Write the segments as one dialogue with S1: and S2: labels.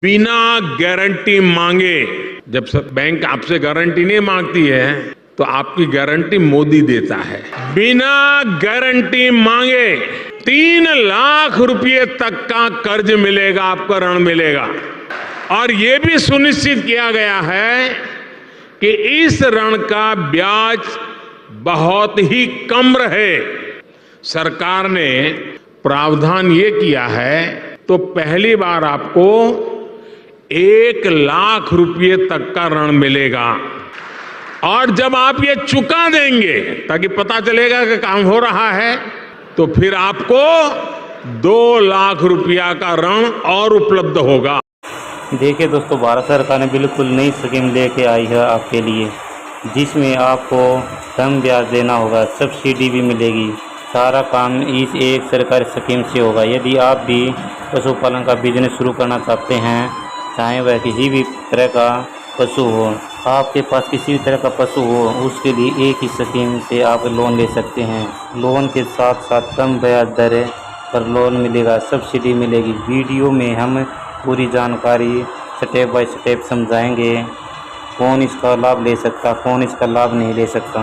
S1: बिना गारंटी मांगे, जब बैंक आपसे गारंटी नहीं मांगती है तो आपकी गारंटी मोदी देता है। बिना गारंटी मांगे 3 लाख रुपए तक का कर्ज मिलेगा, आपको ऋण मिलेगा। और ये भी सुनिश्चित किया गया है कि इस ऋण का ब्याज बहुत ही कम रहे। सरकार ने प्रावधान ये किया है तो पहली बार आपको 1 लाख रुपए तक का ऋण मिलेगा। और जब आप ये चुका देंगे ताकि पता चलेगा कि काम हो रहा है, तो फिर आपको 2 लाख रुपया का ऋण और उपलब्ध होगा।
S2: देखिए दोस्तों, भारत सरकार ने बिल्कुल नई स्कीम लेके आई है आपके लिए, जिसमें आपको कम ब्याज देना होगा, सब्सिडी भी मिलेगी। सारा काम इस एक सरकारी स्कीम से होगा। यदि आप भी पशुपालन का बिजनेस शुरू करना चाहते हैं, चाहे वह किसी भी तरह का पशु हो, आपके पास किसी भी तरह का पशु हो, उसके लिए एक ही स्कीम से आप लोन ले सकते हैं। लोन के साथ साथ कम ब्याज दर पर लोन मिलेगा, सब्सिडी मिलेगी। वीडियो में हम पूरी जानकारी स्टेप बाय स्टेप समझाएंगे, कौन इसका लाभ ले सकता, कौन इसका लाभ नहीं ले सकता,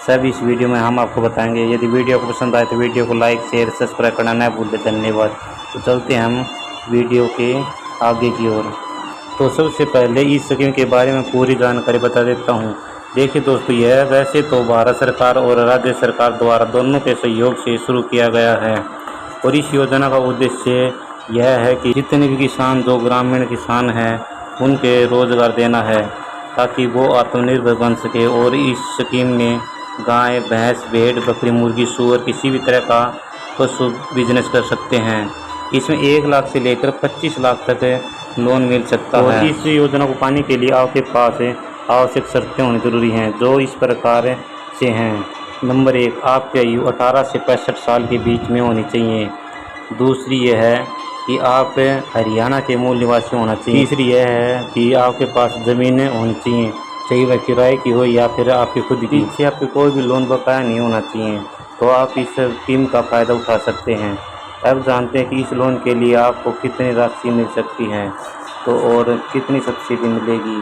S2: सब इस वीडियो में हम आपको बताएंगे। यदि वीडियो को पसंद आए तो वीडियो को लाइक शेयर सब्सक्राइब करना न भूलें। धन्यवाद। तो चलते हैं हम वीडियो के आगे की ओर। तो सबसे पहले इस स्कीम के बारे में पूरी जानकारी बता देता हूँ। देखिए दोस्तों, यह वैसे तो भारत सरकार और राज्य सरकार द्वारा दोनों के सहयोग से शुरू किया गया है, और इस योजना का उद्देश्य यह है कि जितने भी किसान जो ग्रामीण किसान हैं उनके रोजगार देना है, ताकि वो आत्मनिर्भर बन सके। और इस स्कीम में गाय, भैंस, भेड़, बकरी, मुर्गी, सूअर किसी भी तरह का पशु बिजनेस कर सकते हैं। इसमें 1 लाख से लेकर 25 लाख तक लोन मिल सकता है। और इस योजना को पाने के लिए आपके पास आवश्यक शर्तें होनी जरूरी हैं, जो इस प्रकार से हैं। नंबर 1, आपकी आयु 18 से 65 साल के बीच में होनी चाहिए। दूसरी यह है कि आप हरियाणा के मूल निवासी होना चाहिए। तीसरी यह है कि आपके पास ज़मीनें होनी चाहिए, चाहे वह किराए की हो या फिर आपकी खुद की। इससे आपके कोई भी लोन बकाया नहीं होना चाहिए, तो आप इस स्कीम का फ़ायदा उठा सकते हैं। अब जानते हैं कि इस लोन के लिए आपको कितनी राशि मिल सकती है तो और कितनी सब्सिडी मिलेगी।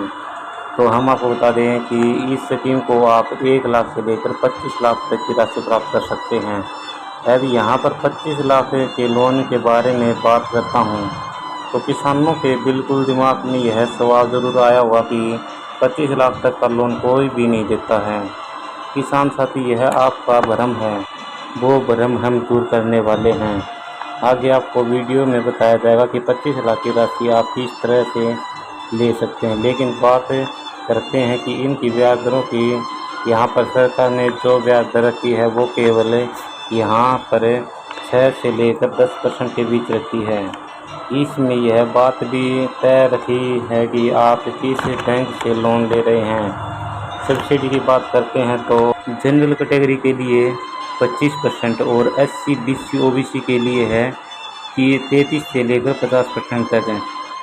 S2: तो हम आपको बता दें कि इस स्कीम को आप 1 लाख से लेकर 25 लाख तक की राशि प्राप्त कर सकते हैं। अब यहाँ पर 25 लाख के लोन के बारे में बात करता हूँ, तो किसानों के बिल्कुल दिमाग में यह सवाल ज़रूर आया होगा कि 25 लाख तक का लोन कोई भी नहीं देता है। किसान साथी, यह आपका भ्रम है, वो भ्रम हम दूर करने वाले हैं। आगे आपको वीडियो में बताया जाएगा कि 25 लाख की राशि आप किस तरह से ले सकते हैं। लेकिन बात करते हैं कि इनकी ब्याज दरों की। यहाँ पर सरकार ने जो ब्याज दर रखी है वो केवल यहाँ पर 6 से लेकर 10% के बीच रखी है। इसमें यह बात भी तय रखी है कि आप किस बैंक से लोन ले रहे हैं। सब्सिडी की बात करते हैं तो जनरल कैटेगरी के लिए 25% और SC, BC, OBC के लिए है कि 33 से लेकर 50% तक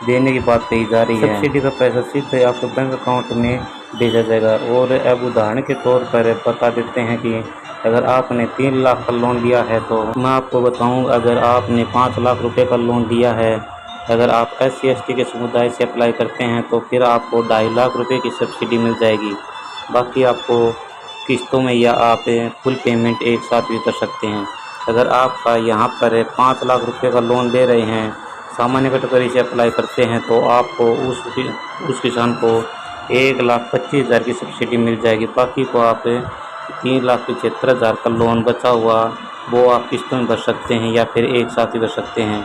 S2: देने की बात कही जा रही है। सब्सिडी का पैसा सीधे आपके बैंक अकाउंट में भेजा जाएगा। और अब उदाहरण के तौर पर बता देते हैं कि अगर आपने 3 लाख का लोन लिया है, तो मैं आपको बताऊं, अगर आपने 5 लाख रुपए का लोन लिया है, अगर आप SC, ST के समुदाय से अप्लाई करते हैं तो फिर आपको 2.5 लाख रुपए की सब्सिडी मिल जाएगी। बाकी आपको किस्तों में या आप फुल पेमेंट एक साथ भी कर सकते हैं। अगर आपका यहाँ पर 5 लाख रुपए का लोन ले रहे हैं, सामान्य कैटेगरी से अप्लाई करते हैं, तो आपको उस किसान को 1,25,000 की सब्सिडी मिल जाएगी। बाकी को आप 3,75,000 का लोन बचा हुआ वो आप किस्तों में भर सकते हैं या फिर एक साथ ही भर सकते हैं।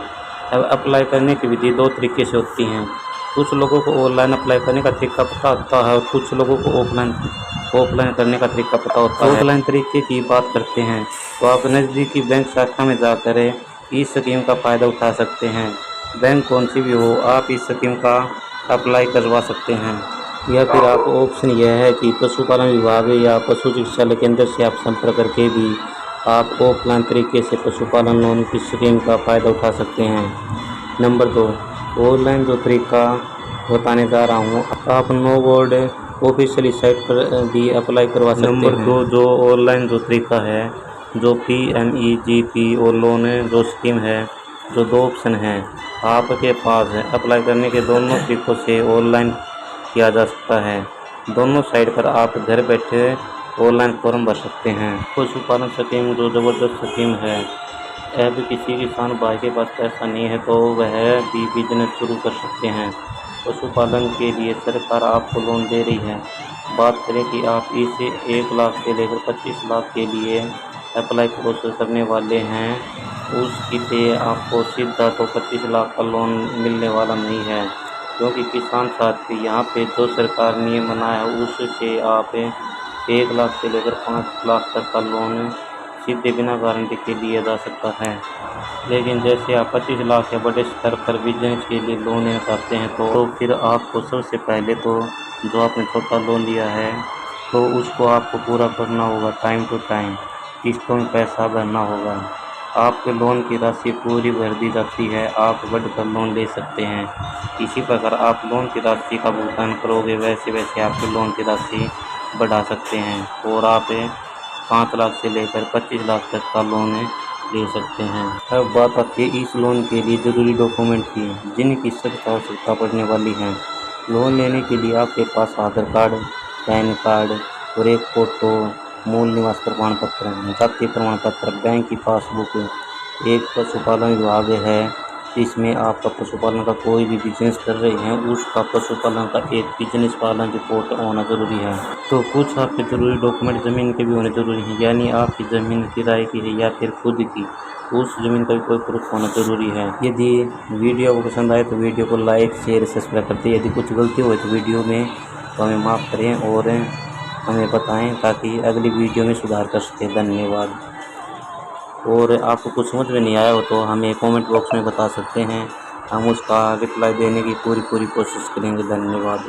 S2: अब अप्लाई करने की विधि 2 तरीके से होती हैं। कुछ लोगों को ऑनलाइन अप्लाई करने का तरीका पता होता है और कुछ लोगों को ऑफलाइन करने का तरीका पता होता है। ऑफलाइन तरीके की बात करते हैं तो आप नज़दीकी बैंक शाखा में जाकर इस स्कीम का फ़ायदा उठा सकते हैं। बैंक कौन सी भी हो, आप इस स्कीम का अप्लाई करवा सकते हैं। या फिर आप ऑप्शन यह है कि पशुपालन विभाग या पशु चिकित्सालय केंद्र से आप संपर्क करके भी आप ऑफलाइन तरीके से पशुपालन लोन की स्कीम का फ़ायदा उठा सकते हैं। नंबर 2, ऑनलाइन जो तरीका बताने जा रहा हूँ, आप NABARD ऑफिशियली साइट पर भी अप्लाई करवा सकते हैं। नंबर 2, जो ऑनलाइन जो तरीका है, जो PMEGP और लोन जो स्कीम है, जो 2 ऑप्शन हैं, आपके पास है। अप्लाई करने के दोनों तरीकों से ऑनलाइन किया जा सकता है। दोनों साइट पर आप घर बैठे ऑनलाइन फॉर्म भर सकते हैं। पशुपालन स्कीम जो ज़बरदस्त स्कीम है। अब किसी किसान भाई के पास पैसा नहीं है तो वह भी बिजनेस शुरू कर सकते हैं। पशुपालन के लिए सरकार आपको लोन दे रही है। बात करें कि आप इसे 1 लाख से लेकर 25 लाख के लिए अप्लाई प्रोसेस करने वाले हैं, उसकी से आपको सीधा तो 25 लाख का लोन मिलने वाला नहीं है, क्योंकि किसान साथी यहाँ पे जो सरकार नियम बनाया है उससे आप 1 लाख से लेकर 5 लाख तक का लोन सीधे बिना गारंटी के लिया जा सकता है। लेकिन जैसे आप 25 लाख या बड़े स्तर पर बिजनेस के लिए लोन लेना चाहते हैं तो फिर आपको सबसे पहले तो जो आपने छोटा लोन लिया है तो उसको आपको पूरा करना होगा। टाइम टू टाइम किस्तों में पैसा भरना होगा। आपके लोन की राशि पूरी भर दी जाती है, आप बढ़कर लोन ले सकते हैं। इसी प्रकार आप लोन की राशि का भुगतान करोगे वैसे वैसे आपके लोन की राशि बढ़ा सकते हैं और आप 5 लाख से लेकर 25 लाख तक का लोन ले सकते हैं। अब बात आती है इस लोन के लिए ज़रूरी डॉक्यूमेंट की, जिनकी सख्त आवश्यकता पड़ने वाली है। लोन लेने के लिए आपके पास आधार कार्ड, पैन कार्ड और एक फ़ोटो, मूल निवास प्रमाण पत्र, जाति प्रमाण पत्र, बैंक की पासबुक, एक पशुपालन विभाग है इसमें आपका पशुपालन का कोई भी बिजनेस कर रहे हैं उसका पशुपालन का एक बिजनेस पालन रिपोर्ट होना ज़रूरी है। तो कुछ आपके ज़रूरी डॉक्यूमेंट ज़मीन के भी होने ज़रूरी हैं, यानी आपकी ज़मीन किराए की है या फिर खुद की, उस ज़मीन का भी कोई प्रूफ होना ज़रूरी है। यदि वीडियो को पसंद आए तो वीडियो को लाइक शेयर सब्सक्राइब करते हैं। यदि कुछ गलती हो तो वीडियो में तो हमें माफ़ करें और हमें बताएं ताकि अगली वीडियो में सुधार कर सकें। धन्यवाद। और आपको कुछ समझ में नहीं आया हो तो हमें कमेंट बॉक्स में बता सकते हैं, हम उसका रिप्लाई देने की पूरी कोशिश करेंगे। धन्यवाद।